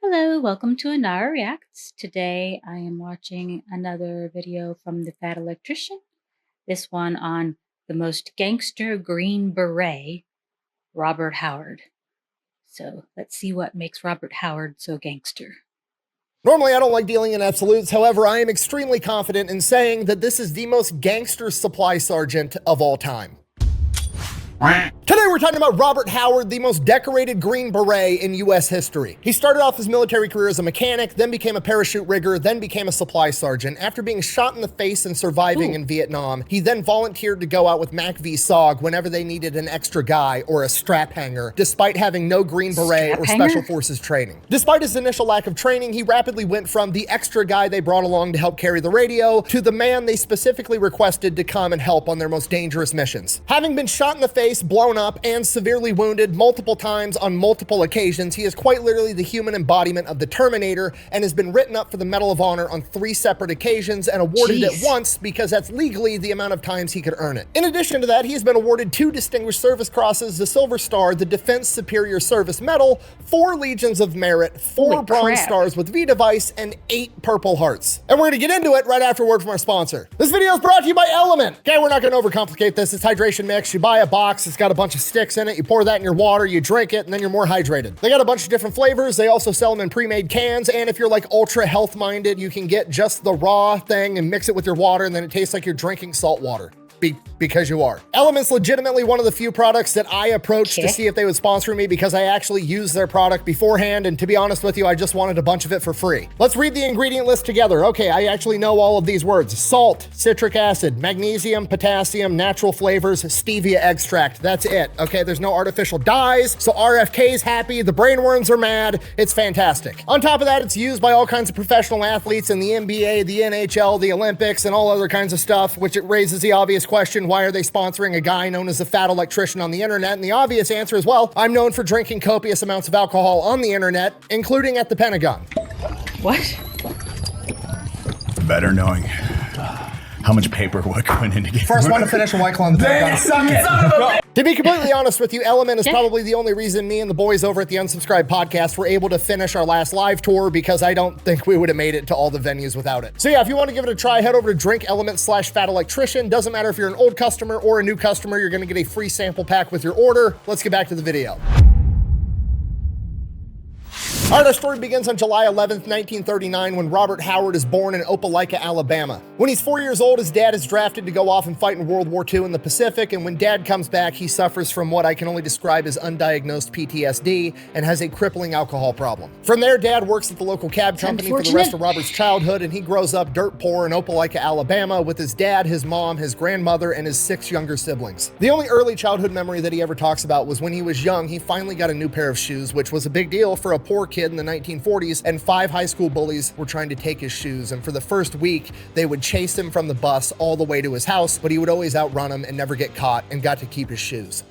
Hello, welcome to Ennara Reacts. Today I am watching another video from the Fat Electrician. This one on the most gangster Green Beret, Robert Howard. So let's see what makes Robert Howard so gangster. Normally, I don't like dealing in absolutes. However, I am extremely confident in saying that this is the most gangster supply sergeant of all time. Today we're talking about Robert Howard, the most decorated Green Beret in U.S. history. He started off his military career as a mechanic, then became a parachute rigger, then became a supply sergeant. After being shot in the face and surviving in Vietnam, he then volunteered to go out with MACV-SOG whenever they needed an extra guy or a strap hanger, despite having no Green Beret or Special Forces training. Despite his initial lack of training, he rapidly went from the extra guy they brought along to help carry the radio to the man they specifically requested to come and help on their most dangerous missions. Having been shot in the face, blown up, and severely wounded multiple times on multiple occasions, he is quite literally the human embodiment of the Terminator and has been written up for the Medal of Honor on 3 separate occasions and awarded it once because that's legally the amount of times he could earn it. In addition to that, he has been awarded 2 Distinguished Service Crosses, the Silver Star, the Defense Superior Service Medal, 4 Legions of Merit, 4 Bronze Stars with V device, and 8 Purple Hearts. And we're gonna get into it right after a word from our sponsor. This video is brought to you by Element. Okay, we're not gonna overcomplicate this. It's hydration mix. You buy a box, it's got a bunch of sticks in it, you pour that in your water, you drink it, and then you're more hydrated. They got a bunch of different flavors. They also sell them in pre-made cans, and if you're like ultra health minded, you can get just the raw thing and mix it with your water, and then it tastes like you're drinking salt water. Because you are. Element's legitimately one of the few products that I approached to see if they would sponsor me because I actually used their product beforehand, and to be honest with you, I just wanted a bunch of it for free. Let's read the ingredient list together. Okay, I actually know all of these words. Salt, citric acid, magnesium, potassium, natural flavors, stevia extract. That's it. Okay, there's no artificial dyes, so RFK's happy, the brainworms are mad. It's fantastic. On top of that, it's used by all kinds of professional athletes in the NBA, the NHL, the Olympics, and all other kinds of stuff, which it raises the obvious question, why are they sponsoring a guy known as the Fat Electrician on the internet? And the obvious answer is, well, I'm known for drinking copious amounts of alcohol on the internet, including at the Pentagon. What? Better knowing how much paperwork went into getting First one to finish a White Claw on the Pentagon. To be completely honest with you, Element is probably the only reason me and the boys over at the Unsubscribed podcast were able to finish our last live tour, because I don't think we would have made it to all the venues without it. So yeah, if you want to give it a try, head over to DrinkElement/Fat Electrician. Doesn't matter if you're an old customer or a new customer, you're going to get a free sample pack with your order. Let's get back to the video. All right, our story begins on July 11th, 1939, when Robert Howard is born in Opelika, Alabama. When he's 4 years old, his dad is drafted to go off and fight in World War II in the Pacific, and when dad comes back, he suffers from what I can only describe as undiagnosed PTSD and has a crippling alcohol problem. From there, dad works at the local cab company for the rest of Robert's childhood, and he grows up dirt poor in Opelika, Alabama, with his dad, his mom, his grandmother, and his 6 younger siblings. The only early childhood memory that he ever talks about was when he was young, he finally got a new pair of shoes, which was a big deal for a poor kid in the 1940s, and 5 high school bullies were trying to take his shoes, and for the first week, they would chase him from the bus all the way to his house, but he would always outrun them and never get caught and got to keep his shoes.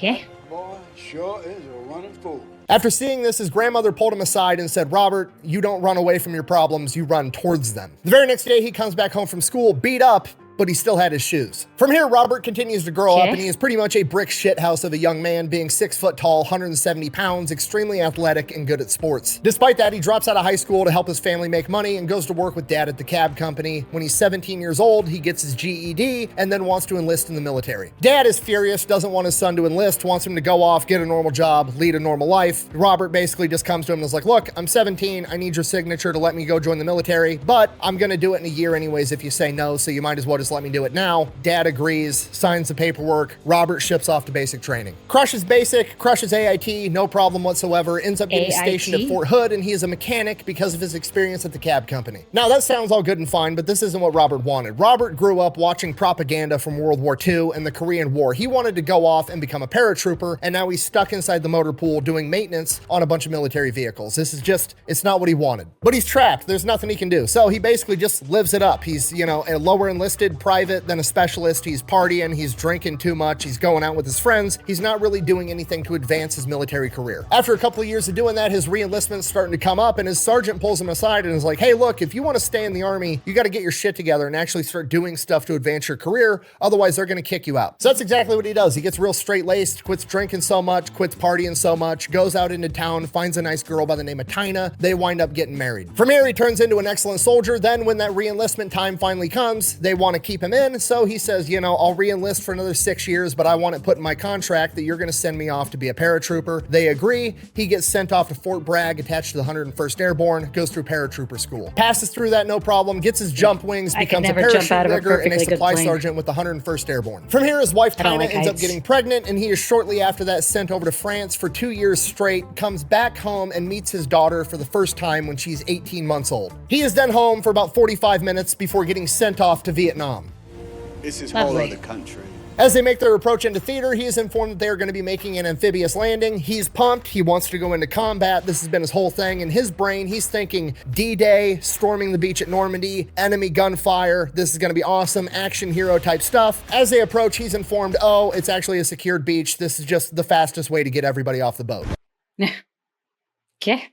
Yeah. Boy, sure is a running fool. After seeing this, his grandmother pulled him aside and said, "Robert, you don't run away from your problems, you run towards them." The very next day, he comes back home from school beat up, but he still had his shoes. From here, Robert continues to grow up, and he is pretty much a brick shithouse of a young man, being 6 foot tall, 170 pounds, extremely athletic, and good at sports. Despite that, he drops out of high school to help his family make money and goes to work with dad at the cab company. When he's 17 years old, he gets his GED and then wants to enlist in the military. Dad is furious, doesn't want his son to enlist, wants him to go off, get a normal job, lead a normal life. Robert basically just comes to him and is like, "Look, I'm 17, I need your signature to let me go join the military, but I'm gonna do it in a year anyways if you say no, so you might as well just let me do it now." Dad agrees, signs the paperwork. Robert ships off to basic training. Crushes basic, crushes AIT, no problem whatsoever, ends up getting stationed at Fort Hood, and he is a mechanic because of his experience at the cab company. Now that sounds all good and fine, but this isn't what Robert wanted. Robert grew up watching propaganda from World War II and the Korean War. He wanted to go off and become a paratrooper, and now he's stuck inside the motor pool doing maintenance on a bunch of military vehicles. This is just, it's not what he wanted. But he's trapped, there's nothing he can do. So he basically just lives it up. He's, you know, a lower enlisted, retired private, then a specialist. He's partying, he's drinking too much, he's going out with his friends. He's not really doing anything to advance his military career. After a couple of years of doing that, his re-enlistment's starting to come up, and his sergeant pulls him aside and is like, hey, look, if you want to stay in the Army, you got to get your shit together and actually start doing stuff to advance your career. Otherwise, they're going to kick you out. So that's exactly what he does. He gets real straight-laced, quits drinking so much, quits partying so much, goes out into town, finds a nice girl by the name of Tina. They wind up getting married. From here, he turns into an excellent soldier. Then when that re-enlistment time finally comes, they want to keep him in. So he says, you know, I'll re-enlist for another 6 years, but I want it put in my contract that you're going to send me off to be a paratrooper. They agree. He gets sent off to Fort Bragg, attached to the 101st Airborne, goes through paratrooper school. Passes through that no problem, gets his jump wings, becomes a parachute rigger and a supply sergeant with the 101st Airborne. From here, his wife Tina ends up getting pregnant, and he is shortly after that sent over to France for 2 years straight, comes back home and meets his daughter for the first time when she's 18 months old. He is then home for about 45 minutes before getting sent off to Vietnam. This is whole other country. As they make their approach into theater, he is informed that they are going to be making an amphibious landing. He's pumped. He wants to go into combat. This has been his whole thing. In his brain, he's thinking D-Day, storming the beach at Normandy, enemy gunfire. This is going to be awesome, action hero type stuff. As they approach, he's informed, oh, it's actually a secured beach. This is just the fastest way to get everybody off the boat. Okay.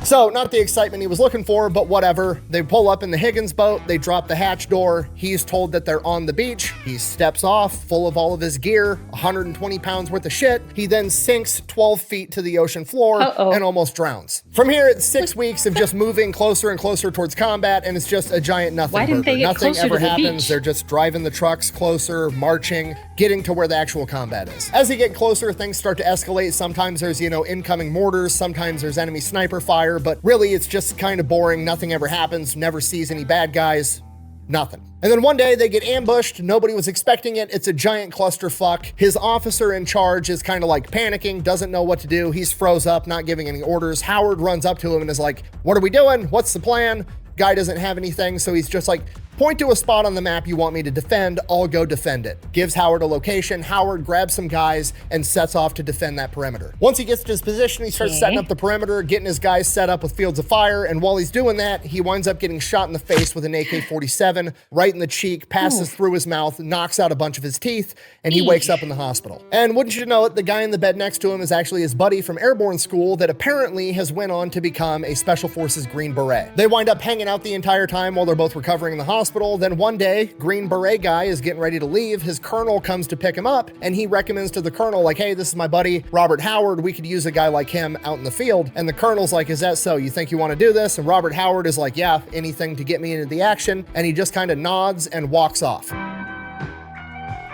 So, not the excitement he was looking for, but whatever. They pull up in the Higgins boat, they drop the hatch door, he's told that they're on the beach, he steps off, full of all of his gear, 120 pounds worth of shit. He then sinks 12 feet to the ocean floor and almost drowns. From here, it's 6 weeks of just moving closer and closer towards combat, and it's just a giant nothing Why didn't burger. they get Nothing closer ever to the happens, beach? they're just driving the trucks closer, marching, getting to where the actual combat is. As they get closer, things start to escalate. Sometimes there's, you know, incoming mortars, sometimes there's enemy sniper fire, but really it's just kind of boring. Nothing ever happens, never sees any bad guys, nothing. And then one day they get ambushed. Nobody was expecting it. It's a giant clusterfuck. His officer in charge is kind of like panicking, doesn't know what to do. He's froze up, not giving any orders. Howard runs up to him and is like, what are we doing? What's the plan? Guy doesn't have anything, so he's just like, point to a spot on the map you want me to defend, I'll go defend it. Gives Howard a location. Howard grabs some guys and sets off to defend that perimeter. Once he gets to his position, he starts setting up the perimeter, getting his guys set up with fields of fire, and while he's doing that, he winds up getting shot in the face with an AK-47, right in the cheek, passes through his mouth, knocks out a bunch of his teeth, and he wakes up in the hospital. And wouldn't you know it, the guy in the bed next to him is actually his buddy from airborne school that apparently has went on to become a Special Forces Green Beret. They wind up hanging out the entire time while they're both recovering in the hospital. Then one day, Green Beret guy is getting ready to leave. His colonel comes to pick him up, and he recommends to the colonel, like, hey, this is my buddy, Robert Howard. We could use a guy like him out in the field. And the colonel's like, is that so? You think you want to do this? And Robert Howard is like, yeah, anything to get me into the action. And he just kind of nods and walks off.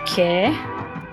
Okay.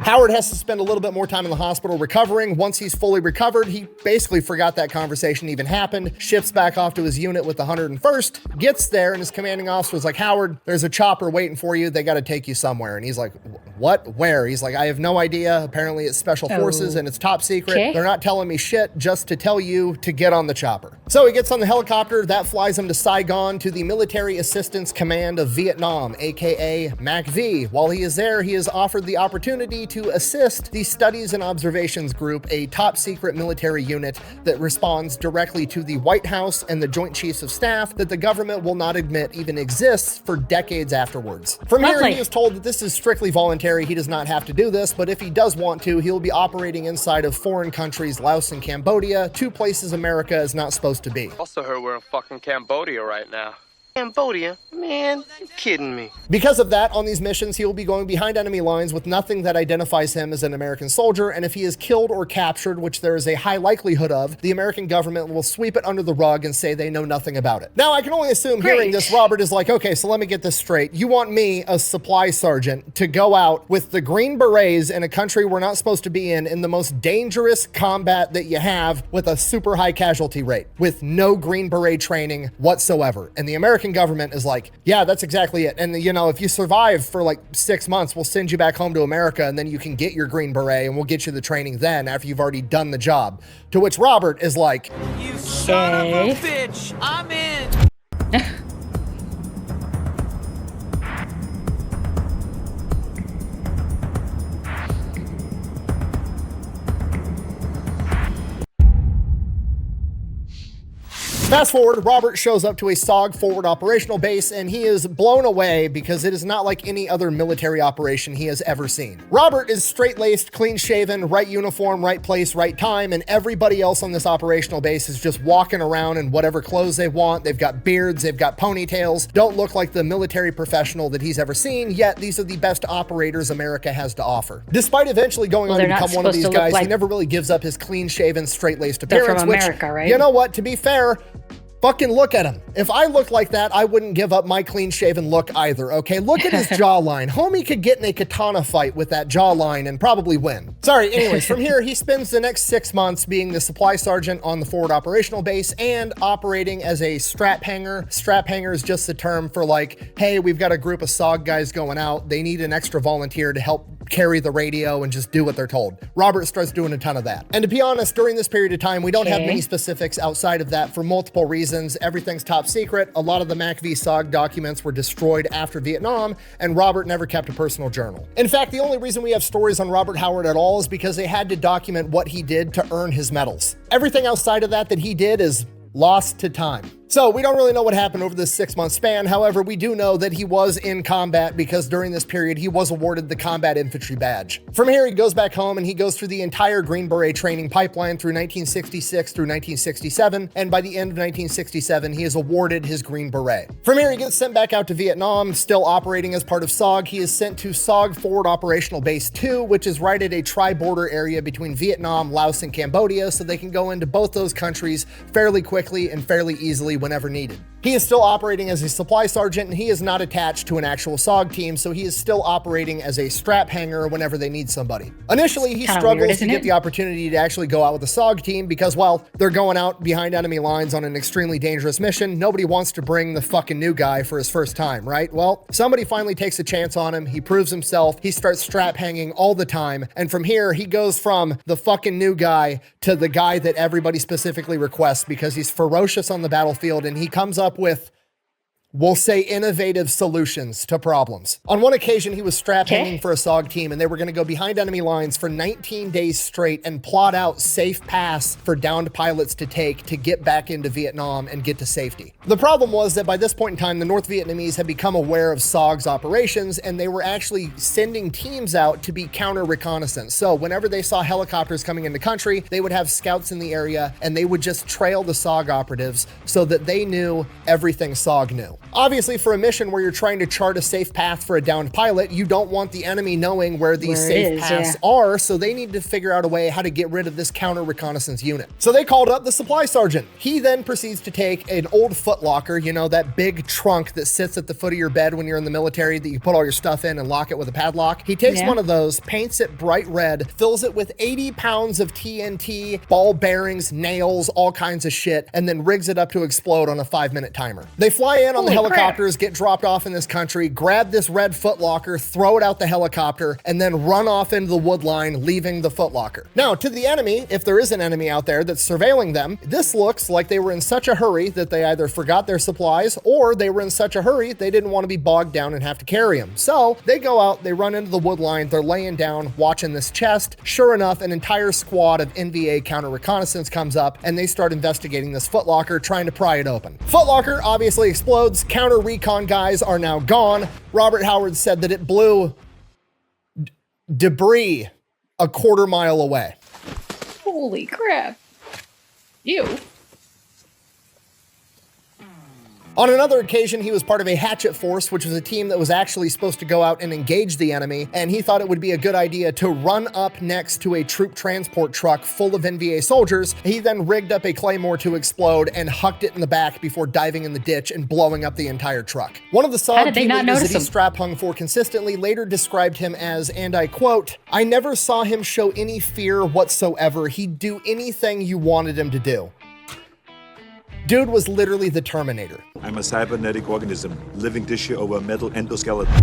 Howard has to spend a little bit more time in the hospital recovering. Once he's fully recovered, he basically forgot that conversation even happened, shifts back off to his unit with the 101st, gets there, and his commanding officer is like, Howard, there's a chopper waiting for you. They got to take you somewhere. And he's like, what? Where? He's like, I have no idea. Apparently it's Special Forces and it's top secret. Okay. They're not telling me shit, just to tell you to get on the chopper. So he gets on the helicopter. That flies him to Saigon to the Military Assistance Command of Vietnam, aka MACV. While he is there, he is offered the opportunity to assist the Studies and Observations Group, a top secret military unit that responds directly to the White House and the Joint Chiefs of Staff that the government will not admit even exists for decades afterwards. From here, he is told that this is strictly voluntary. He does not have to do this, but if he does want to, he'll be operating inside of foreign countries, Laos and Cambodia, two places America is not supposed to be. Also heard we're in fucking Cambodia right now. Cambodia? Man, you kidding me. Because of that, on these missions, he will be going behind enemy lines with nothing that identifies him as an American soldier, and if he is killed or captured, which there is a high likelihood of, the American government will sweep it under the rug and say they know nothing about it. Now, I can only assume hearing this, Robert is like, okay, so let me get this straight. You want me, a supply sergeant, to go out with the Green Berets in a country we're not supposed to be in the most dangerous combat that you have with a super high casualty rate, with no Green Beret training whatsoever. And the American government is like, yeah, that's exactly it. And you know, if you survive for like 6 months, we'll send you back home to America and then you can get your Green Beret and we'll get you the training then after you've already done the job. To which Robert is like, you son of a bitch, I'm in. Fast forward, Robert shows up to a SOG forward operational base and he is blown away because it is not like any other military operation he has ever seen. Robert is straight-laced, clean-shaven, right uniform, right place, right time, and everybody else on this operational base is just walking around in whatever clothes they want. They've got beards, they've got ponytails, don't look like the military professional that he's ever seen, yet these are the best operators America has to offer. Despite eventually going on to become one of these guys, he never really gives up his clean-shaven, straight-laced appearance, from America, which, right? You know what, to be fair, fucking look at him. If I looked like that, I wouldn't give up my clean-shaven look either, okay? Look at his jawline. Homie could get in a katana fight with that jawline and probably win. Sorry, anyways, from here, he spends the next 6 months being the supply sergeant on the forward operational base and operating as a strap hanger. Strap hanger is just the term for like, hey, we've got a group of SOG guys going out. They need an extra volunteer to help carry the radio and just do what they're told. Robert starts doing a ton of that. And to be honest, during this period of time, we don't have many specifics outside of that for multiple reasons. Everything's top secret. A lot of the MACV SOG documents were destroyed after Vietnam, and Robert never kept a personal journal. In fact, the only reason we have stories on Robert Howard at all is because they had to document what he did to earn his medals. Everything outside of that he did is lost to time. So we don't really know what happened over this 6-month span. However, we do know that he was in combat because during this period, he was awarded the Combat Infantry Badge. From here, he goes back home and he goes through the entire Green Beret training pipeline through 1966 through 1967. And by the end of 1967, he is awarded his Green Beret. From here, he gets sent back out to Vietnam, still operating as part of SOG. He is sent to SOG Forward Operational Base 2, which is right at a tri-border area between Vietnam, Laos, and Cambodia, so they can go into both those countries fairly quickly and fairly easily whenever needed. He is still operating as a supply sergeant and he is not attached to an actual SOG team, so he is still operating as a strap hanger whenever they need somebody. Initially, he struggles to get the opportunity to actually go out with a SOG team because, well, they're going out behind enemy lines on an extremely dangerous mission. Nobody wants to bring the fucking new guy for his first time, right? Well, somebody finally takes a chance on him. He proves himself. He starts strap hanging all the time. And from here, he goes from the fucking new guy to the guy that everybody specifically requests because he's ferocious on the battlefield and he comes up with, we'll say, innovative solutions to problems. On one occasion, he was strap hanging for a SOG team and they were going to go behind enemy lines for 19 days straight and plot out safe paths for downed pilots to take to get back into Vietnam and get to safety. The problem was that by this point in time, the North Vietnamese had become aware of SOG's operations and they were actually sending teams out to be counter reconnaissance. So whenever they saw helicopters coming into country, they would have scouts in the area and they would just trail the SOG operatives so that they knew everything SOG knew. Obviously, for a mission where you're trying to chart a safe path for a downed pilot, you don't want the enemy knowing where these safe paths are, so they need to figure out a way how to get rid of this counter reconnaissance unit. So they called up the supply sergeant. He then proceeds to take an old footlocker, you know, that big trunk that sits at the foot of your bed when you're in the military that you put all your stuff in and lock it with a padlock. He takes one of those, paints it bright red, fills it with 80 pounds of TNT, ball bearings, nails, all kinds of shit, and then rigs it up to explode on a 5-minute timer. They fly in on the helicopters, get dropped off in this country, grab this red footlocker, throw it out the helicopter, and then run off into the wood line, leaving the footlocker. Now, to the enemy, if there is an enemy out there that's surveilling them, this looks like they were in such a hurry that they either forgot their supplies or they were in such a hurry they didn't want to be bogged down and have to carry them. So they go out, they run into the wood line, they're laying down, watching this chest. Sure enough, an entire squad of NVA counter reconnaissance comes up and they start investigating this footlocker, trying to pry it open. Footlocker obviously explodes. Counter recon guys are now gone. Robert Howard said that it blew debris a quarter-mile away. Holy crap. Ew. On another occasion, he was part of a hatchet force, which was a team that was actually supposed to go out and engage the enemy, and he thought it would be a good idea to run up next to a troop transport truck full of NVA soldiers. He then rigged up a claymore to explode and hucked it in the back before diving in the ditch and blowing up the entire truck. One of the SOG team leaders that he strap hung for consistently later described him as, and I quote, "I never saw him show any fear whatsoever. He'd do anything you wanted him to do." Dude was literally the Terminator. I'm a cybernetic organism, living tissue over a metal endoskeleton.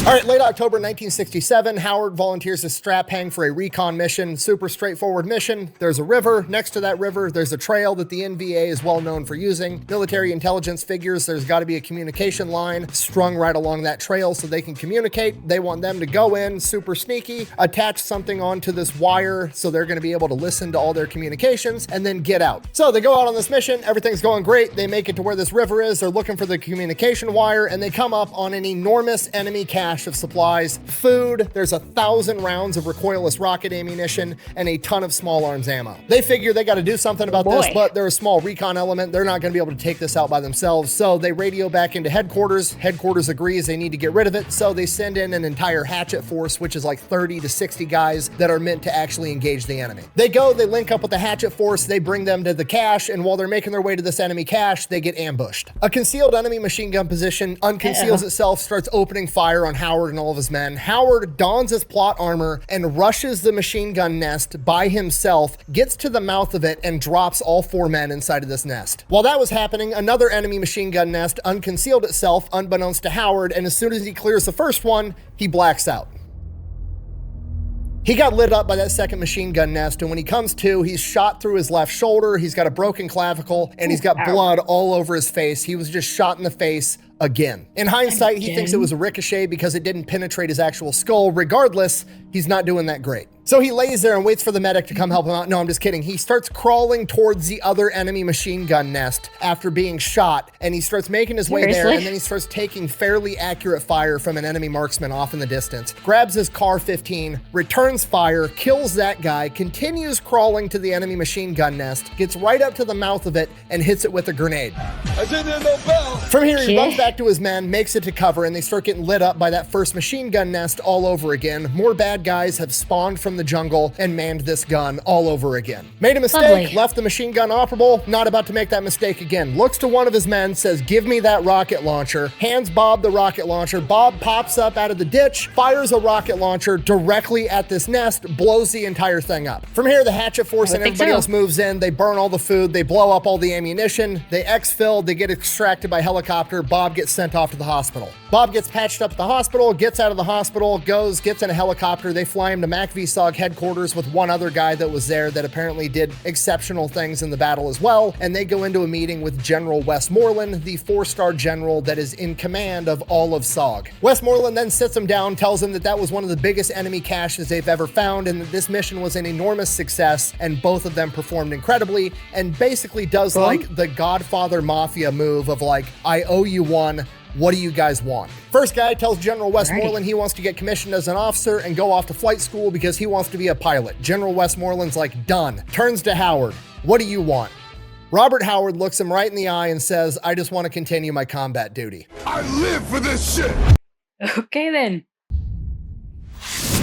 All right, late October 1967, Howard volunteers as strap hang for a recon mission. Super straightforward mission. There's a river. Next to that river, there's a trail that the NVA is well known for using. Military intelligence figures there's got to be a communication line strung right along that trail so they can communicate. They want them to go in, super sneaky, attach something onto this wire so they're going to be able to listen to all their communications and then get out. So they go out on this mission. Everything's going great. They make it to where this river is. They're looking for the communication wire and they come up on an enormous enemy cache of supplies, food, there's 1,000 rounds of recoilless rocket ammunition, and a ton of small arms ammo. They figure they got to do something about this, but they're a small recon element. They're not going to be able to take this out by themselves, so they radio back into headquarters. Headquarters agrees they need to get rid of it, so they send in an entire hatchet force, which is like 30 to 60 guys that are meant to actually engage the enemy. They go, they link up with the hatchet force, they bring them to the cache, and while they're making their way to this enemy cache, they get ambushed. A concealed enemy machine gun position unconceals itself, starts opening fire on Howard and all of his men. Howard dons his plot armor and rushes the machine gun nest by himself, gets to the mouth of it, and drops all 4 men inside of this nest. While that was happening, another enemy machine gun nest unconcealed itself unbeknownst to Howard, and as soon as he clears the first one, he blacks out. He got lit up by that second machine gun nest, and when he comes to, he's shot through his left shoulder, he's got a broken clavicle, and he's got blood all over his face. He was just shot in the face again. In hindsight, he thinks it was a ricochet because it didn't penetrate his actual skull. Regardless, he's not doing that great. So he lays there and waits for the medic to come help him out. No, I'm just kidding. He starts crawling towards the other enemy machine gun nest after being shot, and he starts making his way there, and then he starts taking fairly accurate fire from an enemy marksman off in the distance, grabs his CAR-15, returns fire, kills that guy, continues crawling to the enemy machine gun nest, gets right up to the mouth of it, and hits it with a grenade. From here, he runs back to his men, makes it to cover, and they start getting lit up by that first machine gun nest all over again. More bad guys have spawned from the jungle and manned this gun all over again. Made a mistake, left the machine gun operable, not about to make that mistake again. Looks to one of his men, says, "Give me that rocket launcher." Hands Bob the rocket launcher. Bob pops up out of the ditch, fires a rocket launcher directly at this nest, blows the entire thing up. From here, the hatchet force and everybody else moves in. They burn all the food, they blow up all the ammunition, they exfil, they get extracted by helicopter. Bob gets sent off to the hospital. Bob gets patched up at the hospital, gets out of the hospital, gets in a helicopter. They fly him to MACV-SOG headquarters with one other guy that was there that apparently did exceptional things in the battle as well, and they go into a meeting with General Westmoreland, the 4-star general that is in command of all of SOG. Westmoreland then sits him down, tells him that that was one of the biggest enemy caches they've ever found, and that this mission was an enormous success, and both of them performed incredibly, and basically does like the Godfather Mafia move of like, I owe you one, what do you guys want? First guy tells General Westmoreland he wants to get commissioned as an officer and go off to flight school because he wants to be a pilot. General Westmoreland's like, done. Turns to Howard. What do you want? Robert Howard looks him right in the eye and says, I just want to continue my combat duty. I live for this shit. Okay then.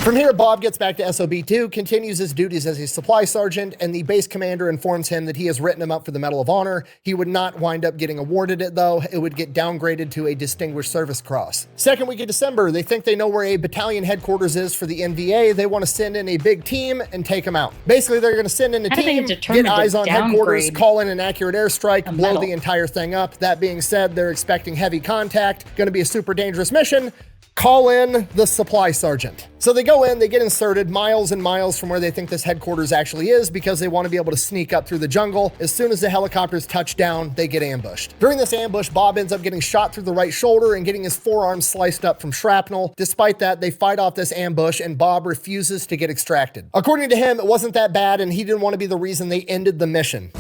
From here, Bob gets back to SOB2, continues his duties as a supply sergeant, and the base commander informs him that he has written him up for the Medal of Honor. He would not wind up getting awarded it, though. It would get downgraded to a Distinguished Service Cross. Second week of December, they think they know where a battalion headquarters is for the NVA. They want to send in a big team and take them out. Basically, they're going to send in a team, get eyes on headquarters, call in an accurate airstrike, blow the entire thing up. That being said, they're expecting heavy contact, going to be a super dangerous mission. Call in the supply sergeant. So they go in, they get inserted miles and miles from where they think this headquarters actually is because they want to be able to sneak up through the jungle. As soon as the helicopters touch down, they get ambushed. During this ambush, Bob ends up getting shot through the right shoulder and getting his forearm sliced up from shrapnel. Despite that, they fight off this ambush and Bob refuses to get extracted. According to him, it wasn't that bad and he didn't want to be the reason they ended the mission.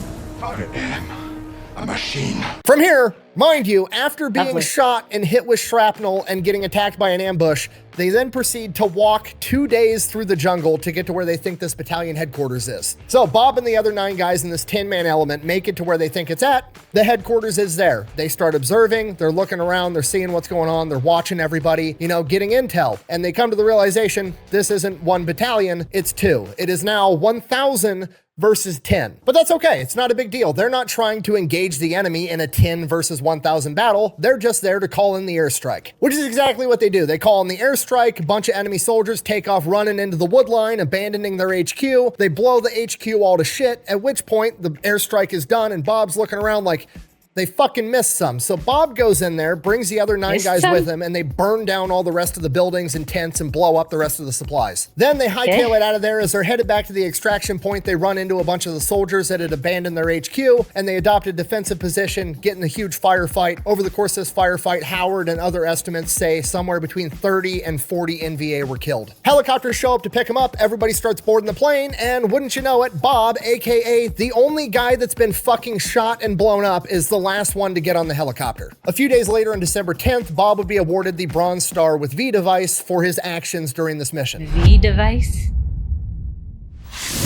I am a machine. From here, mind you, after being shot and hit with shrapnel and getting attacked by an ambush, they then proceed to walk 2 days through the jungle to get to where they think this battalion headquarters is. So Bob and the other 9 guys in this 10-man element make it to where they think it's at. The headquarters is there. They start observing, they're looking around, they're seeing what's going on, they're watching everybody, getting intel. And they come to the realization, this isn't 1 battalion, it's 2. It is now 1,000 versus 10. But that's okay, it's not a big deal. They're not trying to engage the enemy in a 10 versus 1,000 battle. They're just there to call in the airstrike, which is exactly what they do. They call in the airstrike, a bunch of enemy soldiers take off running into the wood line, abandoning their HQ. They blow the HQ all to shit, at which point the airstrike is done and Bob's looking around like, They fucking missed some. So Bob goes in there, brings the other 9 guys with him, and they burn down all the rest of the buildings and tents and blow up the rest of the supplies. Then they hightail it out of there. As they're headed back to the extraction point, they run into a bunch of the soldiers that had abandoned their HQ, and they adopt a defensive position, get in a huge firefight. Over the course of this firefight, Howard and other estimates say somewhere between 30 and 40 NVA were killed. Helicopters show up to pick them up. Everybody starts boarding the plane, and wouldn't you know it, Bob, aka the only guy that's been fucking shot and blown up, is the last one to get on the helicopter. A few days later, on December 10th, Bob would be awarded the Bronze Star with V device for his actions during this mission. V device?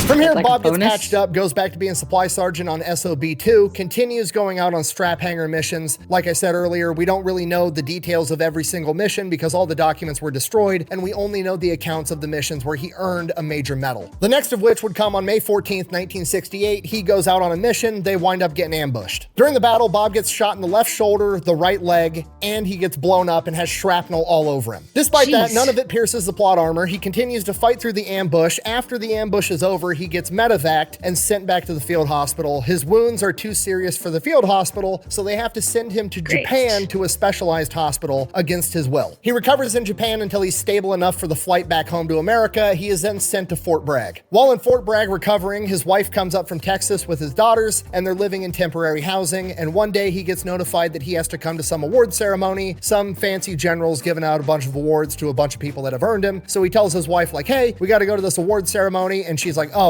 From here, Bob gets patched up, goes back to being supply sergeant on SOB-2, continues going out on strap hanger missions. Like I said earlier, we don't really know the details of every single mission because all the documents were destroyed, and we only know the accounts of the missions where he earned a major medal. The next of which would come on May 14th, 1968. He goes out on a mission. They wind up getting ambushed. During the battle, Bob gets shot in the left shoulder, the right leg, and he gets blown up and has shrapnel all over him. Despite that, none of it pierces the plot armor. He continues to fight through the ambush. After the ambush is over, he gets medevaced and sent back to the field hospital. His wounds are too serious for the field hospital, so they have to send him to Japan to a specialized hospital against his will. He recovers in Japan until he's stable enough for the flight back home to America. He is then sent to Fort Bragg. While in Fort Bragg recovering, his wife comes up from Texas with his daughters, and they're living in temporary housing, and one day he gets notified that he has to come to some award ceremony. Some fancy general's giving out a bunch of awards to a bunch of people that have earned him, so he tells his wife, like, hey, we got to go to this award ceremony, and she's like, oh,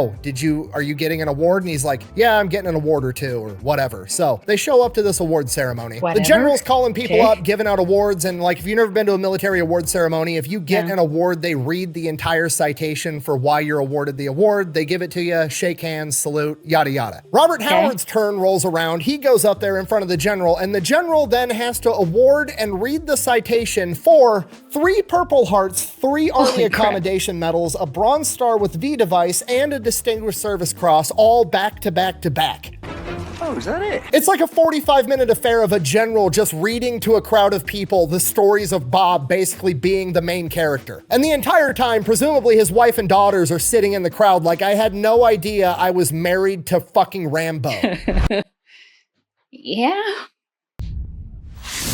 are you getting an award? And he's like, yeah, I'm getting an award or two or whatever. So they show up to this award ceremony. The general's calling people up, giving out awards. And like, if you've never been to a military award ceremony, if you get an award, they read the entire citation for why you're awarded the award. They give it to you, shake hands, salute, yada, yada. Robert Howard's turn rolls around. He goes up there in front of the general, and the general then has to award and read the citation for 3 Purple Hearts, 3 Army Accommodation Medals, a Bronze Star with V device, and a Distinguished Service Cross, all back to back to back. Oh, is that it? It's like a 45-minute affair of a general just reading to a crowd of people the stories of Bob basically being the main character. And the entire time, presumably his wife and daughters are sitting in the crowd like, I had no idea I was married to fucking Rambo. Yeah.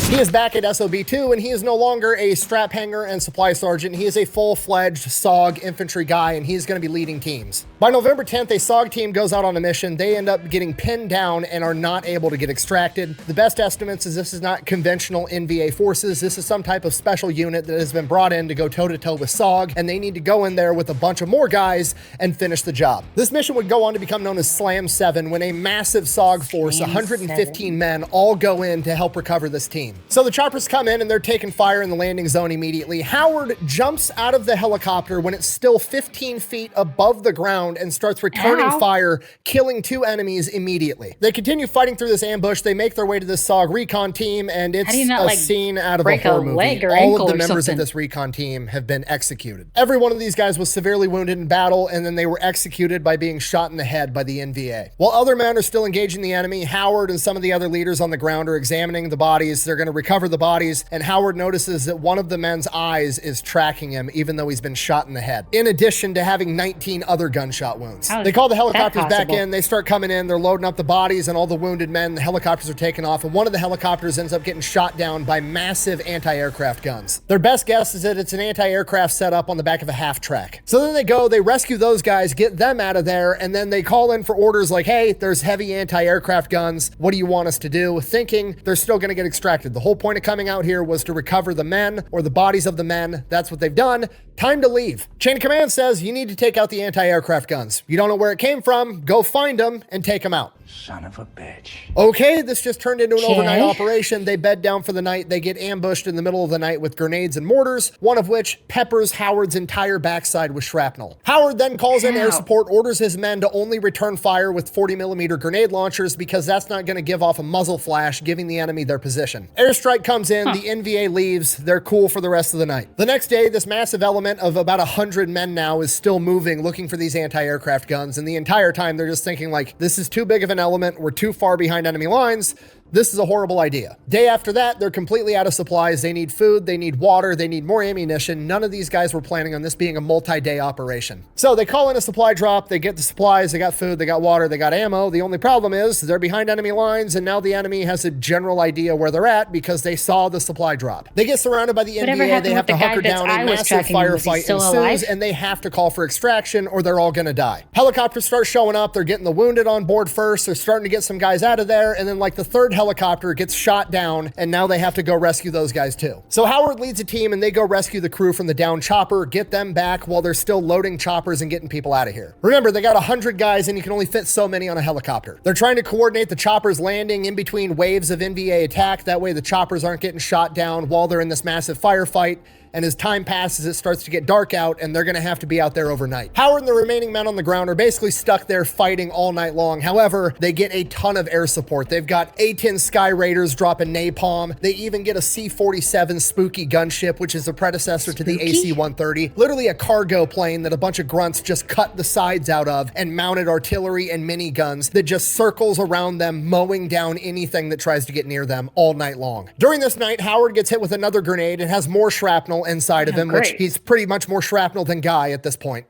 He is back at SOB-2, and he is no longer a strap hanger and supply sergeant. He is a full-fledged SOG infantry guy, and he's going to be leading teams. By November 10th, a SOG team goes out on a mission. They end up getting pinned down and are not able to get extracted. The best estimates is this is not conventional NVA forces. This is some type of special unit that has been brought in to go toe-to-toe with SOG, and they need to go in there with a bunch of more guys and finish the job. This mission would go on to become known as Slam 7, when a massive SOG force, 115 men, all go in to help recover this team. So the choppers come in and they're taking fire in the landing zone immediately. Howard jumps out of the helicopter when it's still 15 feet above the ground and starts returning fire, killing 2 enemies immediately. They continue fighting through this ambush. They make their way to this SOG recon team, and it's a scene out of a horror movie. All of the members of this recon team have been executed. Every one of these guys was severely wounded in battle, and then they were executed by being shot in the head by the NVA. While other men are still engaging the enemy, Howard and some of the other leaders on the ground are examining the bodies. They're going to recover the bodies, and Howard notices that one of the men's eyes is tracking him even though he's been shot in the head, in addition to having 19 other gunshot wounds. They call the helicopters back in. They start coming in. They're loading up the bodies and all the wounded men. The helicopters are taking off, and one of the helicopters ends up getting shot down by massive anti-aircraft guns. Their best guess is that it's an anti-aircraft set up on the back of a half track. So then they go, they rescue those guys, get them out of there, and then they call in for orders like, hey, there's heavy anti-aircraft guns. What do you want us to do? Thinking they're still going to get extracted. The whole point of coming out here was to recover the men or the bodies of the men. That's what they've done. Time to leave. Chain of command says you need to take out the anti-aircraft guns. You don't know where it came from, go find them and take them out. Son of a bitch. Okay, this just turned into an overnight operation. They bed down for the night. They get ambushed in the middle of the night with grenades and mortars, one of which peppers Howard's entire backside with shrapnel. Howard then calls in air support, orders his men to only return fire with 40mm grenade launchers because that's not going to give off a muzzle flash, giving the enemy their position. Airstrike comes in, the NVA leaves, they're cool for the rest of the night. The next day, this massive element of about 100 men now is still moving, looking for these anti-aircraft guns, and the entire time they're just thinking like, this is too big of an element, we're too far behind enemy lines, This is a horrible idea. Day after that, they're completely out of supplies. They need food, they need water, they need more ammunition. None of these guys were planning on this being a multi-day operation. So they call in a supply drop, they get the supplies, they got food, they got water, they got ammo. The only problem is they're behind enemy lines, and now the enemy has a general idea where they're at because they saw the supply drop. They get surrounded by the NVA, they have to hunker down, a massive firefight ensues, and they have to call for extraction or they're all gonna die. Helicopters start showing up, they're getting the wounded on board first, they're starting to get some guys out of there, and then like the third helicopter gets shot down, and now they have to go rescue those guys too. So Howard leads a team and they go rescue the crew from the downed chopper, get them back while they're still loading choppers and getting people out of here. Remember, they got 100 guys and you can only fit so many on a helicopter. They're trying to coordinate the choppers landing in between waves of NVA attack, that way the choppers aren't getting shot down while they're in this massive firefight. And as time passes, it starts to get dark out and they're gonna have to be out there overnight. Howard and the remaining men on the ground are basically stuck there fighting all night long. However, they get a ton of air support. They've got A-10 Sky Raiders dropping napalm. They even get a C-47 Spooky gunship, which is a predecessor to the AC-130. Literally a cargo plane that a bunch of grunts just cut the sides out of, and mounted artillery and miniguns that just circles around them, mowing down anything that tries to get near them all night long. During this night, Howard gets hit with another grenade and has more shrapnel inside of him, which he's pretty much more shrapnel than Guy at this point.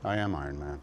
I am Iron Man.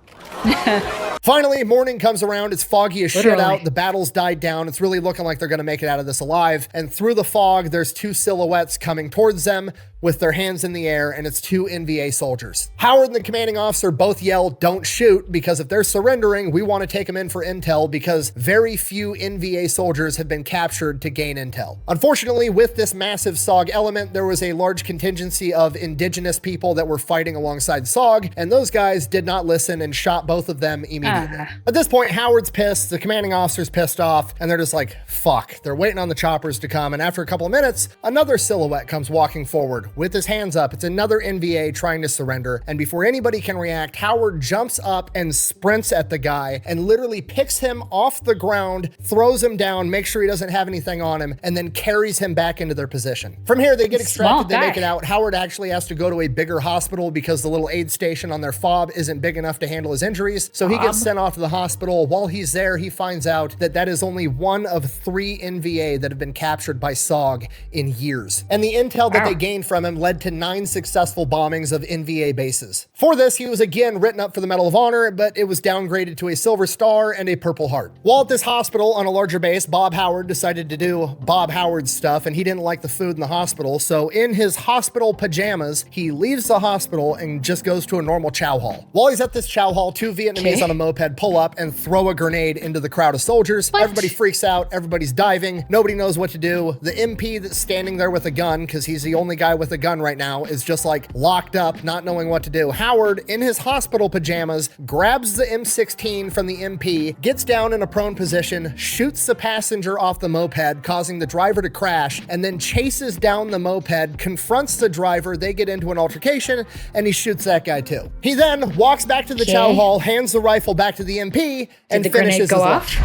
Finally, morning comes around. It's foggy as shit out. The battle's died down. It's really looking like they're going to make it out of this alive. And through the fog, there's two silhouettes coming towards them with their hands in the air, and it's two NVA soldiers. Howard and the commanding officer both yell, "Don't shoot," because if they're surrendering, we want to take them in for intel, because very few NVA soldiers have been captured to gain intel. Unfortunately, with this massive SOG element, there was a large contingency of indigenous people that were fighting alongside SOG, and those guys did not listen and shot both of them immediately. At this point, Howard's pissed, the commanding officer's pissed off, and they're just like, fuck. They're waiting on the choppers to come, and after a couple of minutes, another silhouette comes walking forward with his hands up. It's another NVA trying to surrender, and before anybody can react, Howard jumps up and sprints at the guy and literally picks him off the ground, throws him down, makes sure he doesn't have anything on him, and then carries him back into their position. From here, they get extracted, they make it out. Howard actually has to go to a bigger hospital because the little aid station on their fob isn't big enough to handle his injuries, so he gets sent off to the hospital. While he's there, he finds out that that is only one of 3 NVA that have been captured by SOG in years. And the intel that they gained from him led to 9 successful bombings of NVA bases. For this, he was again written up for the Medal of Honor, but it was downgraded to a Silver Star and a Purple Heart. While at this hospital on a larger base, Bob Howard decided to do Bob Howard stuff, and he didn't like the food in the hospital, so in his hospital pajamas, he leaves the hospital and just goes to a normal chow hall. While he's at this chow hall, 2 Vietnamese on a moped pull up and throw a grenade into the crowd of soldiers. Everybody freaks out, everybody's diving, nobody knows what to do. The MP that's standing there with a gun, because he's the only guy with a gun right now, is just like locked up, not knowing what to do. Howard, in his hospital pajamas, grabs the M16 from the MP, gets down in a prone position, shoots the passenger off the moped, causing the driver to crash, and then chases down the moped, confronts the driver, they get into an altercation, and he shoots that guy too. He then walks back to the chow hall, hands the rifle back to the MP, and finishes his lunch.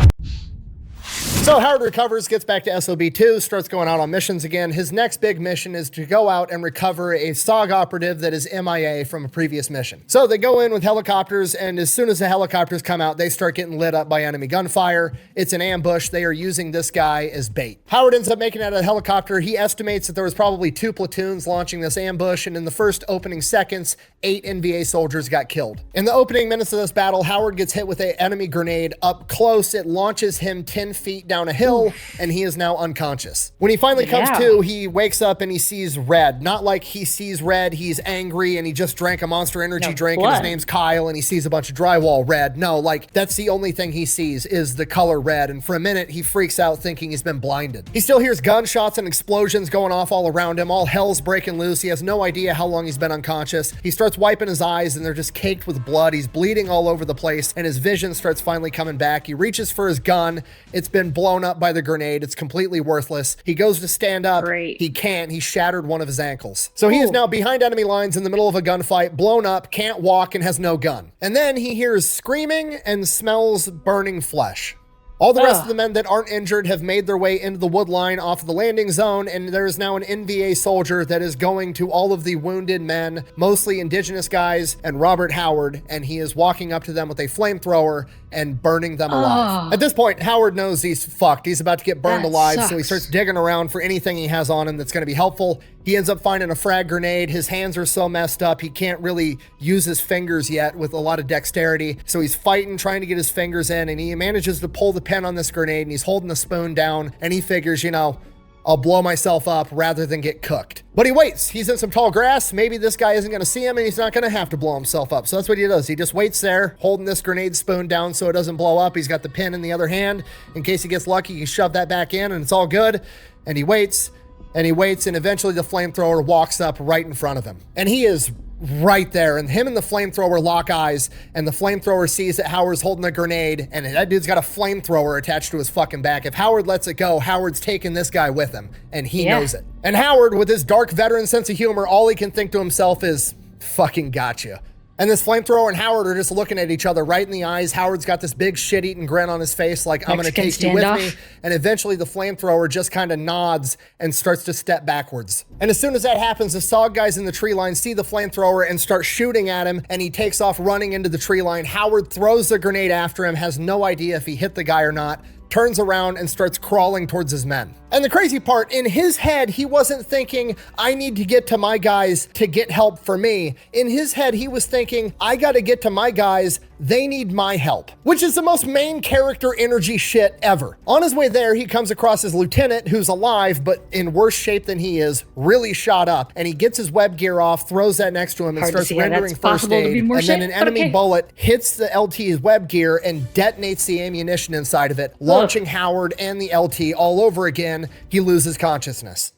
So Howard recovers, gets back to SOB2, starts going out on missions again. His next big mission is to go out and recover a SOG operative that is MIA from a previous mission. So they go in with helicopters, and as soon as the helicopters come out, they start getting lit up by enemy gunfire. It's an ambush. They are using this guy as bait. Howard ends up making it out of the helicopter. He estimates that there was probably 2 platoons launching this ambush, and in the first opening seconds, 8 NVA soldiers got killed. In the opening minutes of this battle, Howard gets hit with an enemy grenade up close. It launches him 10 feet down a hill, and he is now unconscious. When he finally comes to, he wakes up and he sees red. Not like he sees red, he's angry and he just drank a Monster Energy drink and his name's Kyle and he sees a bunch of drywall red. No, like that's the only thing he sees is the color red, and for a minute he freaks out thinking he's been blinded. He still hears gunshots and explosions going off all around him. All hell's breaking loose. He has no idea how long he's been unconscious. He starts wiping his eyes and they're just caked with blood. He's bleeding all over the place and his vision starts finally coming back. He reaches for his gun. It's been blown up by the grenade. It's completely worthless. He goes to stand up. He can't. He shattered one of his ankles. So he is now behind enemy lines in the middle of a gunfight, blown up, can't walk, and has no gun. And then he hears screaming and smells burning flesh. All the rest of the men that aren't injured have made their way into the wood line off of the landing zone, and there is now an NVA soldier that is going to all of the wounded men, mostly indigenous guys, and Robert Howard, and he is walking up to them with a flamethrower and burning them alive. At this point, Howard knows he's fucked. He's about to get burned alive, so he starts digging around for anything he has on him that's going to be helpful. He ends up finding a frag grenade. His hands are so messed up, he can't really use his fingers yet with a lot of dexterity. So he's fighting, trying to get his fingers in, and he manages to pull the pin on this grenade, and he's holding the spoon down, and he figures, you know, I'll blow myself up rather than get cooked. But he waits. He's in some tall grass. Maybe this guy isn't going to see him, and he's not going to have to blow himself up. So that's what he does. He just waits there, holding this grenade spoon down so it doesn't blow up. He's got the pin in the other hand. In case he gets lucky, he can shove that back in, and it's all good. And he waits, and eventually the flamethrower walks up right in front of him. And he is right there, and him and the flamethrower lock eyes, and the flamethrower sees that Howard's holding a grenade, and that dude's got a flamethrower attached to his fucking back. If Howard lets it go, Howard's taking this guy with him, and he knows it. And Howard, with his dark veteran sense of humor, all he can think to himself is, fucking gotcha. And this flamethrower and Howard are just looking at each other right in the eyes. Howard's got this big shit-eating grin on his face like, I'm going to take you with me. And eventually the flamethrower just kind of nods and starts to step backwards. And as soon as that happens, the SOG guys in the tree line see the flamethrower and start shooting at him, and he takes off running into the tree line. Howard throws the grenade after him, has no idea if he hit the guy or not, turns around and starts crawling towards his men. And the crazy part, in his head, he wasn't thinking, I need to get to my guys to get help for me. In his head, he was thinking, I got to get to my guys, they need my help, which is the most main character energy shit ever. On his way there, he comes across his lieutenant, who's alive, but in worse shape than he is, really shot up, and he gets his web gear off, throws that next to him, and starts rendering first aid, and then an enemy bullet hits the LT's web gear and detonates the ammunition inside of it, launching Howard and the LT all over again. He loses consciousness.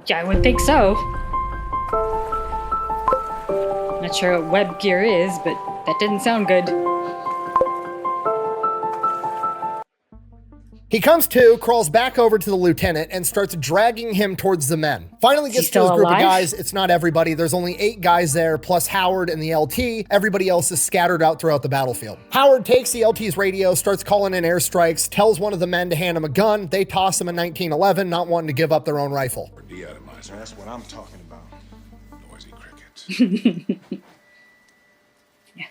Yeah, I would think so. Not sure what web gear is, but that didn't sound good. He comes to, crawls back over to the lieutenant, and starts dragging him towards the men. Finally gets to his group of guys. It's not everybody. There's only 8 guys there, plus Howard and the LT. Everybody else is scattered out throughout the battlefield. Howard takes the LT's radio, starts calling in airstrikes, tells one of the men to hand him a gun. They toss him a 1911, not wanting to give up their own rifle. That's what I'm talking about. Noisy crickets.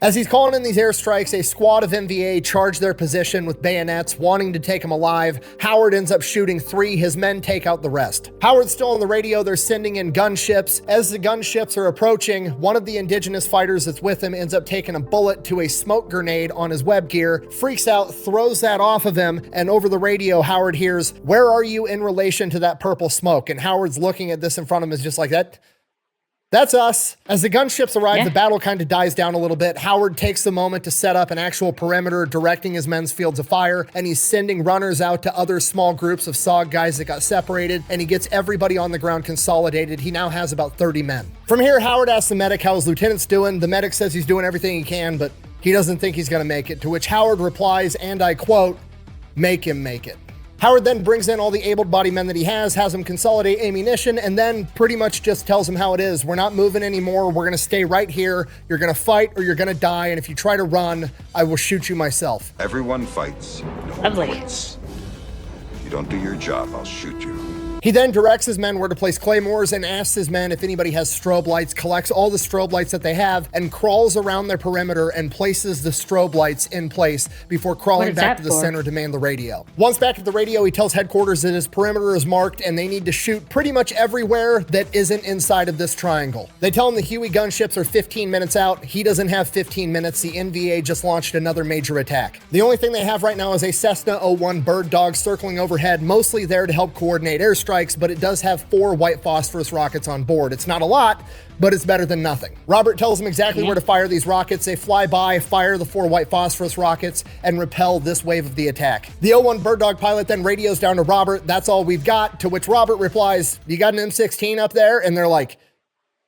As he's calling in these airstrikes, a squad of MVA charge their position with bayonets, wanting to take him alive. Howard ends up shooting 3. His men take out the rest. Howard's still on the radio. They're sending in gunships. As the gunships are approaching, one of the indigenous fighters that's with him ends up taking a bullet to a smoke grenade on his web gear, freaks out, throws that off of him, and over the radio, Howard hears, "Where are you in relation to that purple smoke?" And Howard's looking at this in front of him, is just like, that's us. As the gunships arrive, the battle kind of dies down a little bit. Howard takes the moment to set up an actual perimeter, directing his men's fields of fire, and he's sending runners out to other small groups of SOG guys that got separated, and he gets everybody on the ground consolidated. He now has about 30 men. From here, Howard asks the medic how his lieutenant's doing. The medic says he's doing everything he can, but he doesn't think he's going to make it, to which Howard replies, and I quote, "Make him make it." Howard then brings in all the able-bodied men that he has them consolidate ammunition, and then pretty much just tells them how it is. We're not moving anymore. We're going to stay right here. You're going to fight or you're going to die, and if you try to run, I will shoot you myself. Everyone fights. No Lovely. one waits. You don't do your job, I'll shoot you. He then directs his men where to place claymores and asks his men if anybody has strobe lights, collects all the strobe lights that they have, and crawls around their perimeter and places the strobe lights in place before crawling back to the center to man the radio. Once back at the radio, he tells headquarters that his perimeter is marked and they need to shoot pretty much everywhere that isn't inside of this triangle. They tell him the Huey gunships are 15 minutes out. He doesn't have 15 minutes. The NVA just launched another major attack. The only thing they have right now is a Cessna 01 Bird Dog circling overhead, mostly there to help coordinate airstrikes, but it does have 4 white phosphorus rockets on board. It's not a lot, but it's better than nothing. Robert tells them exactly where to fire these rockets. They fly by, fire the 4 white phosphorus rockets, and repel this wave of the attack. The 01 Bird Dog pilot then radios down to Robert, "That's all we've got," to which Robert replies, "You got an M16 up there?" And they're like,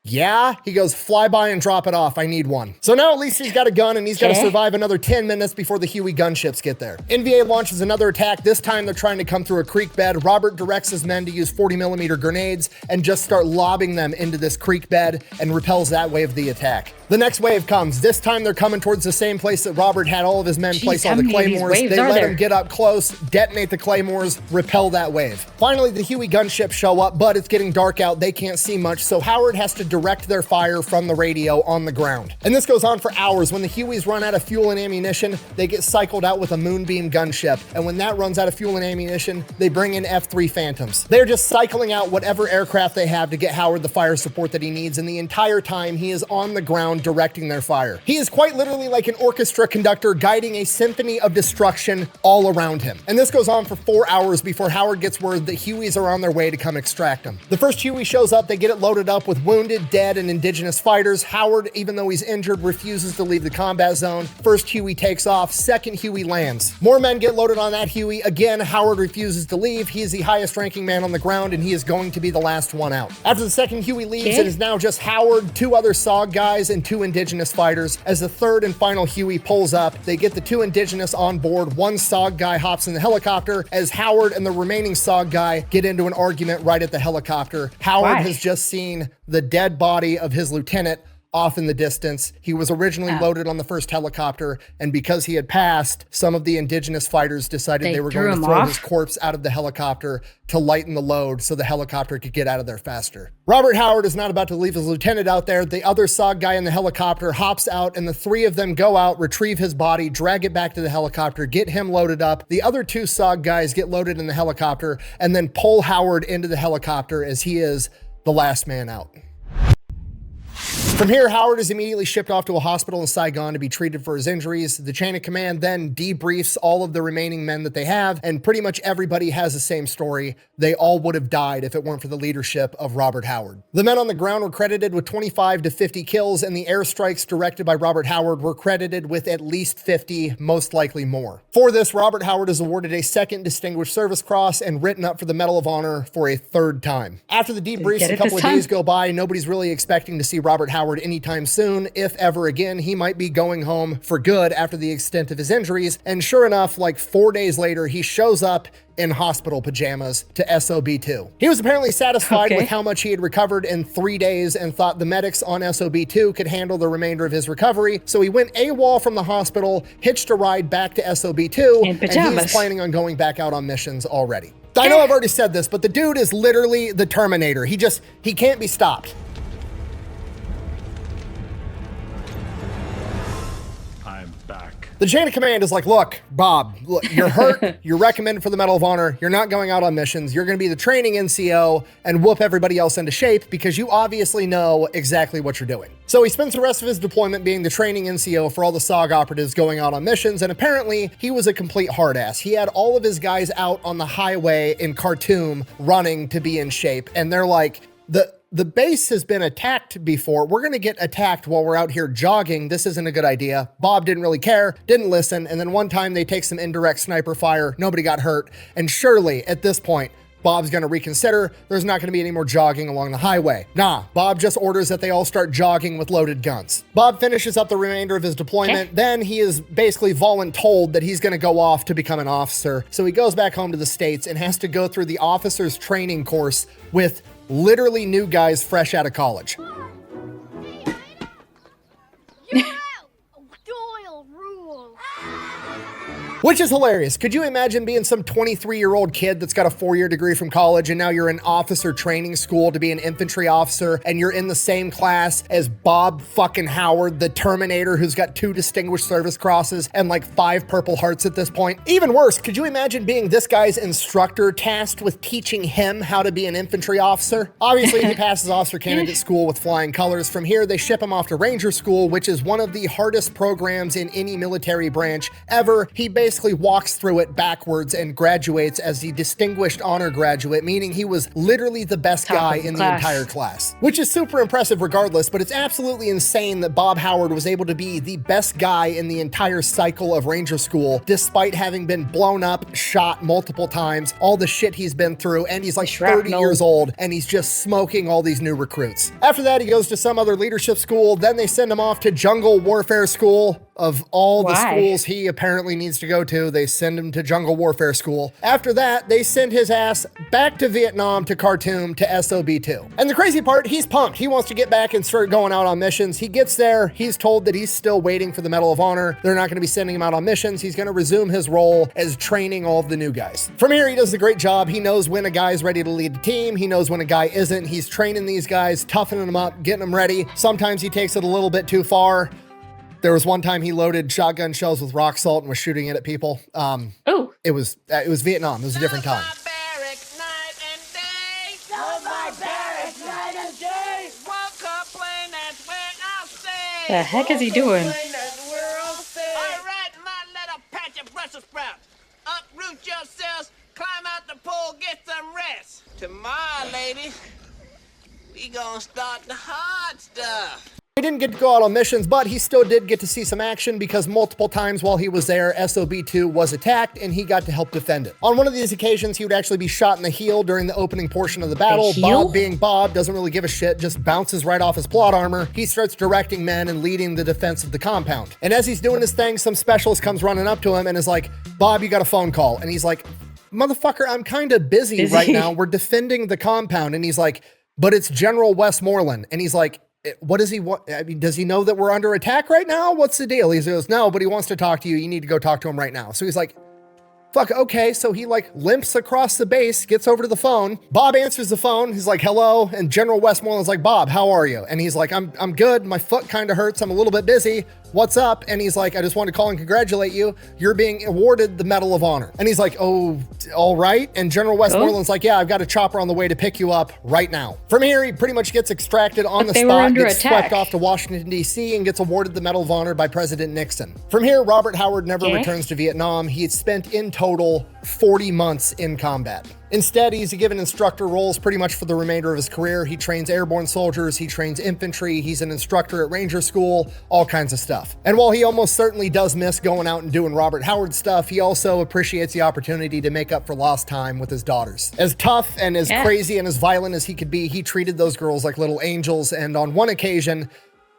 "Yeah." He goes, "Fly by and drop it off. I need one." So now at least he's got a gun, and he's got to survive another 10 minutes before the Huey gunships get there. NVA launches another attack. This time they're trying to come through a creek bed. Robert directs his men to use 40mm grenades and just start lobbing them into this creek bed and repels that wave of the attack. The next wave comes. This time they're coming towards the same place that Robert had all of his men place all the claymores. They let him get up close, detonate the claymores, repel that wave. Finally, the Huey gunships show up, but it's getting dark out. They can't see much, so Howard has to direct their fire from the radio on the ground. And this goes on for hours. When the Hueys run out of fuel and ammunition, they get cycled out with a Moonbeam gunship. And when that runs out of fuel and ammunition, they bring in F-3 Phantoms. They're just cycling out whatever aircraft they have to get Howard the fire support that he needs, and the entire time he is on the ground directing their fire. He is quite literally like an orchestra conductor guiding a symphony of destruction all around him. And this goes on for 4 hours before Howard gets word that Hueys are on their way to come extract him. The first Huey shows up, they get it loaded up with wounded, dead, and indigenous fighters. Howard, even though he's injured, refuses to leave the combat zone. First Huey takes off, second Huey lands. More men get loaded on that Huey. Again, Howard refuses to leave. He is the highest ranking man on the ground, and he is going to be the last one out. After the second Huey leaves, it is now just Howard, 2 other SOG guys, and 2 indigenous fighters. As the third and final Huey pulls up, they get the 2 indigenous on board. 1 SOG guy hops in the helicopter as Howard and the remaining SOG guy get into an argument right at the helicopter. Howard has just seen the dead body of his lieutenant off in the distance. He was originally loaded on the first helicopter, and because he had passed, some of the indigenous fighters decided they were going to throw his corpse out of the helicopter to lighten the load so the helicopter could get out of there faster. Robert Howard is not about to leave his lieutenant out there. The other SOG guy in the helicopter hops out, and the 3 of them go out, retrieve his body, drag it back to the helicopter, get him loaded up. The other 2 SOG guys get loaded in the helicopter and then pull Howard into the helicopter as he is the last man out. From here, Howard is immediately shipped off to a hospital in Saigon to be treated for his injuries. The chain of command then debriefs all of the remaining men that they have, and pretty much everybody has the same story. They all would have died if it weren't for the leadership of Robert Howard. The men on the ground were credited with 25 to 50 kills, and the airstrikes directed by Robert Howard were credited with at least 50, most likely more. For this, Robert Howard is awarded a 2nd Distinguished Service Cross and written up for the Medal of Honor for a 3rd time. After the debriefs, a couple of days go by. Nobody's really expecting to see Robert Howard anytime soon. If ever again, he might be going home for good after the extent of his injuries. And sure enough, like 4 days later, he shows up in hospital pajamas to SOB2. He was apparently satisfied with how much he had recovered in 3 days and thought the medics on SOB2 could handle the remainder of his recovery. So he went AWOL from the hospital, hitched a ride back to SOB2, and he's planning on going back out on missions already. I know I've already said this, but the dude is literally the Terminator. He can't be stopped. The chain of command is like, look, Bob, look, you're hurt. You're recommended for the Medal of Honor. You're not going out on missions. You're going to be the training NCO and whoop everybody else into shape because you obviously know exactly what you're doing. So he spends the rest of his deployment being the training NCO for all the SOG operatives going out on missions, and apparently he was a complete hard ass. He had all of his guys out on the highway in Khartoum running to be in shape, and they're like, the base has been attacked before. We're going to get attacked while we're out here jogging. This isn't a good idea. Bob didn't really care, didn't listen. And then one time they take some indirect sniper fire. Nobody got hurt. And surely at this point, Bob's going to reconsider. There's not going to be any more jogging along the highway. Nah, Bob just orders that they all start jogging with loaded guns. Bob finishes up the remainder of his deployment. Then he is basically voluntold that he's going to go off to become an officer. So he goes back home to the States and has to go through the officer's training course with literally new guys fresh out of college. Which is hilarious. Could you imagine being some 23-year-old kid that's got a 4-year degree from college and now you're in officer training school to be an infantry officer and you're in the same class as Bob fucking Howard, the Terminator, who's got 2 Distinguished Service Crosses and like 5 Purple Hearts at this point? Even worse, could you imagine being this guy's instructor tasked with teaching him how to be an infantry officer? Obviously, he passes officer candidate school with flying colors. From here, they ship him off to Ranger School, which is one of the hardest programs in any military branch ever. He basically walks through it backwards and graduates as the Distinguished Honor Graduate, meaning he was literally the best guy in the entire class, which is super impressive regardless, but it's absolutely insane that Bob Howard was able to be the best guy in the entire cycle of Ranger School, despite having been blown up, shot multiple times, all the shit he's been through, and he's like 30 years old, and he's just smoking all these new recruits. After that, he goes to some other leadership school, then they send him off to Jungle Warfare School. Of all the Why? schools he apparently needs to go to, they send him to jungle warfare school. After that, they send his ass back to Vietnam, to Khartoum, to SOB2. And the crazy part, he's pumped. He wants to get back and start going out on missions. He gets there, he's told that he's still waiting for the Medal of Honor. They're not going to be sending him out on missions. He's going to resume his role as training all of the new guys. From here, he does a great job. He knows when a guy's ready to lead the team. He knows when a guy isn't. He's training these guys, toughening them up, getting them ready. Sometimes he takes it a little bit too far. There was one time he loaded shotgun shells with rock salt and was shooting it at people. Oh. It was Vietnam. It was a different time. The heck is he doing? Alright, my little patch of Brussels sprouts. Uproot yourselves, climb out the pole, get some rest. Tomorrow, lady, we gonna start the hard stuff. He didn't get to go out on missions, but he still did get to see some action because multiple times while he was there, SOB2 was attacked and he got to help defend it. On one of these occasions, he would actually be shot in the heel during the opening portion of the battle. Bob, being Bob, doesn't really give a shit, just bounces right off his plot armor. He starts directing men and leading the defense of the compound. And as he's doing his thing, some specialist comes running up to him and is like, Bob, you got a phone call. And he's like, motherfucker, I'm kind of busy right now. We're defending the compound. And he's like, but it's General Westmoreland. And he's like, what does he want? I mean, does he know that we're under attack right now? What's the deal? He goes, no, but he wants to talk to you. You need to go talk to him right now. So he's like, fuck, okay. So he like limps across the base, gets over to the phone. Bob answers the phone. He's like, hello. And General Westmoreland's like, Bob, how are you? And he's like, I'm good. My foot kind of hurts. I'm a little bit busy. What's up? And he's like, I just wanted to call and congratulate you. You're being awarded the Medal of Honor. And he's like, oh, all right. And General Westmoreland's like, yeah, I've got a chopper on the way to pick you up right now. From here, he pretty much gets extracted on the spot, gets swept off to Washington, D.C., and gets awarded the Medal of Honor by President Nixon. From here, Robert Howard never returns to Vietnam. He had spent in total 40 months in combat. Instead, he's given instructor roles pretty much for the remainder of his career. He trains airborne soldiers, he trains infantry, he's an instructor at Ranger School, all kinds of stuff. And while he almost certainly does miss going out and doing Robert Howard stuff, he also appreciates the opportunity to make up for lost time with his daughters. As tough and as crazy and as violent as he could be, he treated those girls like little angels. And on one occasion,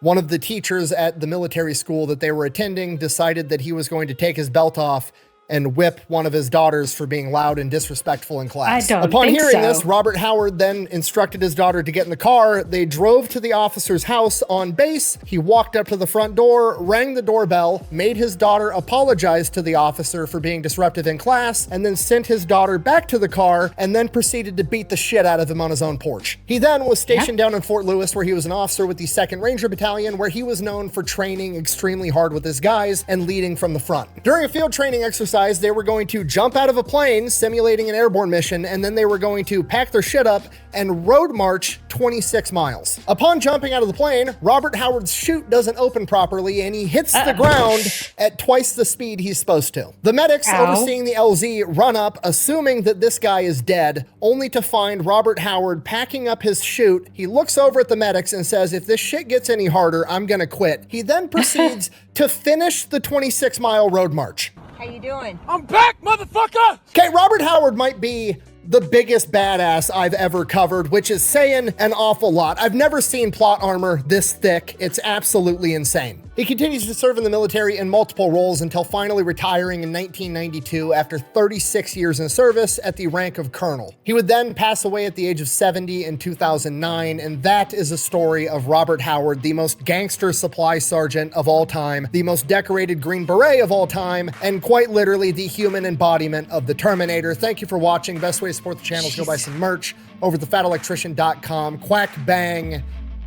one of the teachers at the military school that they were attending decided that he was going to take his belt off and whip one of his daughters for being loud and disrespectful in class. Upon hearing this, Robert Howard then instructed his daughter to get in the car. They drove to the officer's house on base. He walked up to the front door, rang the doorbell, made his daughter apologize to the officer for being disruptive in class, and then sent his daughter back to the car and then proceeded to beat the shit out of him on his own porch. He then was stationed down in Fort Lewis, where he was an officer with the 2nd Ranger Battalion, where he was known for training extremely hard with his guys and leading from the front. During a field training exercise, they were going to jump out of a plane simulating an airborne mission, and then they were going to pack their shit up and road march 26 miles. Upon jumping out of the plane, Robert Howard's chute doesn't open properly and he hits the ground at twice the speed he's supposed to. The medics overseeing the LZ run up, assuming that this guy is dead, only to find Robert Howard packing up his chute. He looks over at the medics and says, if this shit gets any harder, I'm gonna quit. He then proceeds to finish the 26-mile road march. How you doing? I'm back, motherfucker! Okay, Robert Howard might be the biggest badass I've ever covered, which is saying an awful lot. I've never seen plot armor this thick. It's absolutely insane. He continues to serve in the military in multiple roles until finally retiring in 1992 after 36 years in service at the rank of colonel. He would then pass away at the age of 70 in 2009, and that is a story of Robert Howard, the most gangster supply sergeant of all time, the most decorated Green Beret of all time, and quite literally the human embodiment of the Terminator. Thank you for watching. Best way to support the channel is go buy some merch over at thefatelectrician.com. Quack bang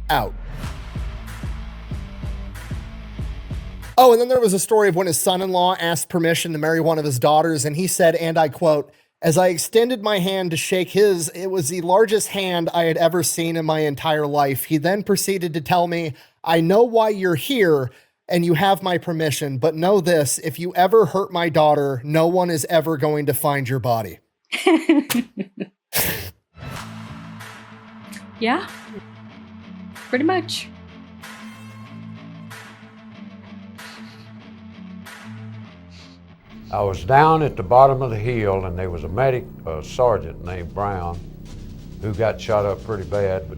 out. Oh, and then there was a story of when his son-in-law asked permission to marry one of his daughters, and he said, and I quote, as I extended my hand to shake his, it was the largest hand I had ever seen in my entire life. He then proceeded to tell me, I know why you're here, and you have my permission, but know this, if you ever hurt my daughter, no one is ever going to find your body. Yeah, pretty much. I was down at the bottom of the hill, and there was a sergeant named Brown who got shot up pretty bad, but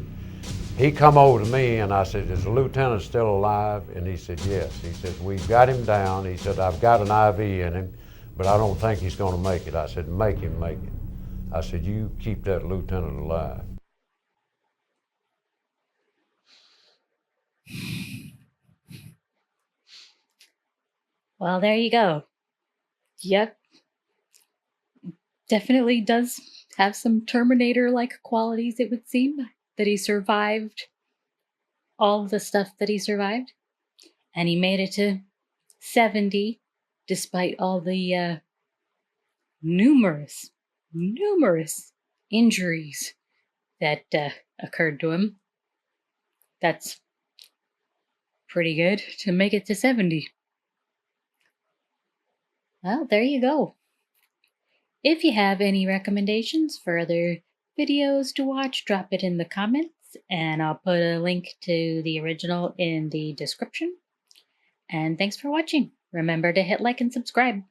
He come over to me and I said, is the lieutenant still alive? And he said, yes. He said, we've got him down. He said, I've got an IV in him, but I don't think he's gonna make it. I said, make him make it. I said, you keep that lieutenant alive. Well, there you go. Yep. Definitely does have some Terminator-like qualities, it would seem, that he survived all the stuff that he survived. And he made it to 70, despite all the numerous injuries that occurred to him. That's pretty good to make it to 70. Well, there you go. If you have any recommendations for other videos to watch, drop it in the comments, and I'll put a link to the original in the description. And thanks for watching. Remember to hit like and subscribe.